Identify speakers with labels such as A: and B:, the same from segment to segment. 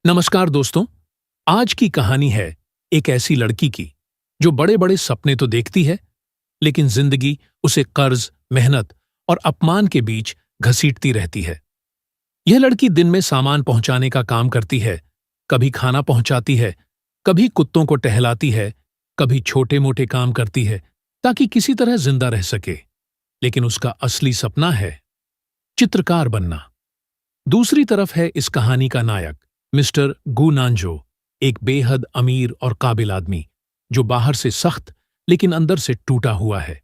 A: नमस्कार दोस्तों। आज की कहानी है एक ऐसी लड़की की जो बड़े बड़े सपने तो देखती है, लेकिन जिंदगी उसे कर्ज, मेहनत और अपमान के बीच घसीटती रहती है। यह लड़की दिन में सामान पहुंचाने का काम करती है, कभी खाना पहुंचाती है, कभी कुत्तों को टहलाती है, कभी छोटे मोटे काम करती है ताकि किसी तरह जिंदा रह सके। लेकिन उसका असली सपना है चित्रकार बनना। दूसरी तरफ है इस कहानी का नायक मिस्टर गु नांजो, एक बेहद अमीर और काबिल आदमी जो बाहर से सख्त लेकिन अंदर से टूटा हुआ है।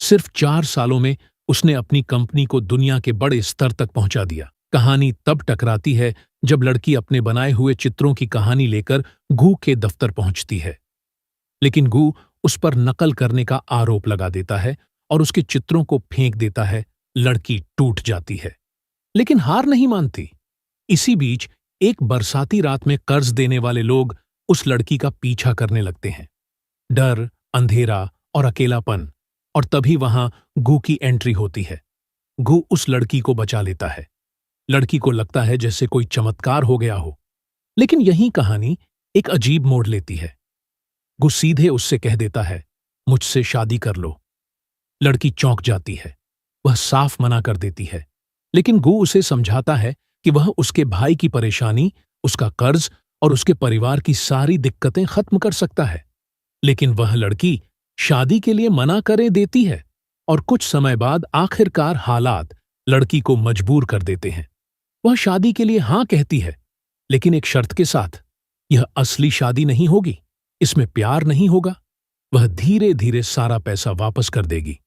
A: सिर्फ 4 सालों में उसने अपनी कंपनी को दुनिया के बड़े स्तर तक पहुंचा दिया। कहानी तब टकराती है जब लड़की अपने बनाए हुए चित्रों की कहानी लेकर गु के दफ्तर पहुंचती है, लेकिन गु उस पर नकल करने का आरोप लगा देता है और उसके चित्रों को फेंक देता है। लड़की टूट जाती है, लेकिन हार नहीं मानती। इसी बीच एक बरसाती रात में कर्ज देने वाले लोग उस लड़की का पीछा करने लगते हैं। डर, अंधेरा और अकेलापन, और तभी वहां गु की एंट्री होती है। गु उस लड़की को बचा लेता है। लड़की को लगता है जैसे कोई चमत्कार हो गया हो, लेकिन यही कहानी एक अजीब मोड़ लेती है। गु सीधे उससे कह देता है, मुझसे शादी कर लो। लड़की चौंक जाती है। वह साफ मना कर देती है, लेकिन गु उसे समझाता है कि वह उसके भाई की परेशानी, उसका कर्ज और उसके परिवार की सारी दिक्कतें खत्म कर सकता है। लेकिन वह लड़की शादी के लिए मना करे देती है, और कुछ समय बाद आखिरकार हालात लड़की को मजबूर कर देते हैं। वह शादी के लिए हां कहती है, लेकिन एक शर्त के साथ। यह असली शादी नहीं होगी, इसमें प्यार नहीं होगा। वह धीरे धीरे सारा पैसा वापस कर देगी।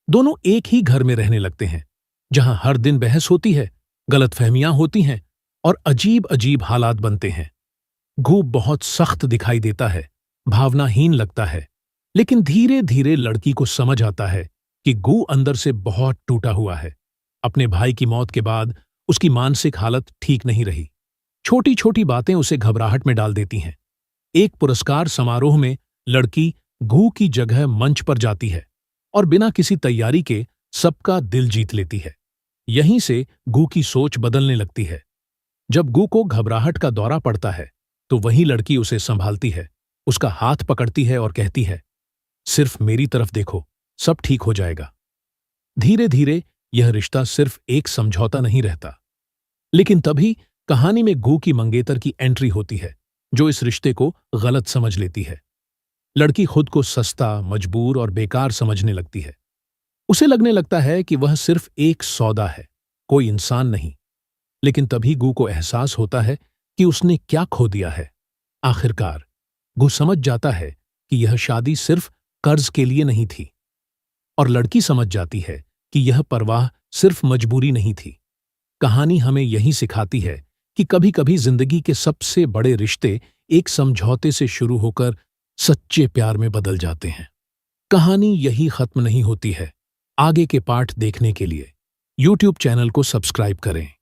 A: दोनों एक ही घर में रहने लगते हैं, जहां हर दिन बहस होती है, गलतफहमियां होती हैं और अजीब अजीब हालात बनते हैं। गु बहुत सख्त दिखाई देता है, भावनाहीन लगता है, लेकिन धीरे धीरे लड़की को समझ आता है कि गु अंदर से बहुत टूटा हुआ है। अपने भाई की मौत के बाद उसकी मानसिक हालत ठीक नहीं रही। छोटी छोटी बातें उसे घबराहट में डाल देती हैं। एक पुरस्कार समारोह में लड़की गु की जगह मंच पर जाती है और बिना किसी तैयारी के सबका दिल जीत लेती है। यहीं से गु की सोच बदलने लगती है। जब गु को घबराहट का दौरा पड़ता है, तो वही लड़की उसे संभालती है, उसका हाथ पकड़ती है और कहती है, सिर्फ मेरी तरफ देखो, सब ठीक हो जाएगा। धीरे धीरे यह रिश्ता सिर्फ एक समझौता नहीं रहता। लेकिन तभी कहानी में गु की मंगेतर की एंट्री होती है, जो इस रिश्ते को गलत समझ लेती है। लड़की खुद को सस्ता, मजबूर और बेकार समझने लगती है। उसे लगने लगता है कि वह सिर्फ एक सौदा है, कोई इंसान नहीं। लेकिन तभी गु को एहसास होता है कि उसने क्या खो दिया है। आखिरकार गु समझ जाता है कि यह शादी सिर्फ कर्ज के लिए नहीं थी, और लड़की समझ जाती है कि यह परवाह सिर्फ मजबूरी नहीं थी। कहानी हमें यही सिखाती है कि कभी कभी जिंदगी के सबसे बड़े रिश्ते एक समझौते से शुरू होकर सच्चे प्यार में बदल जाते हैं। कहानी यही खत्म नहीं होती है। आगे के पार्ट देखने के लिए YouTube चैनल को सब्सक्राइब करें।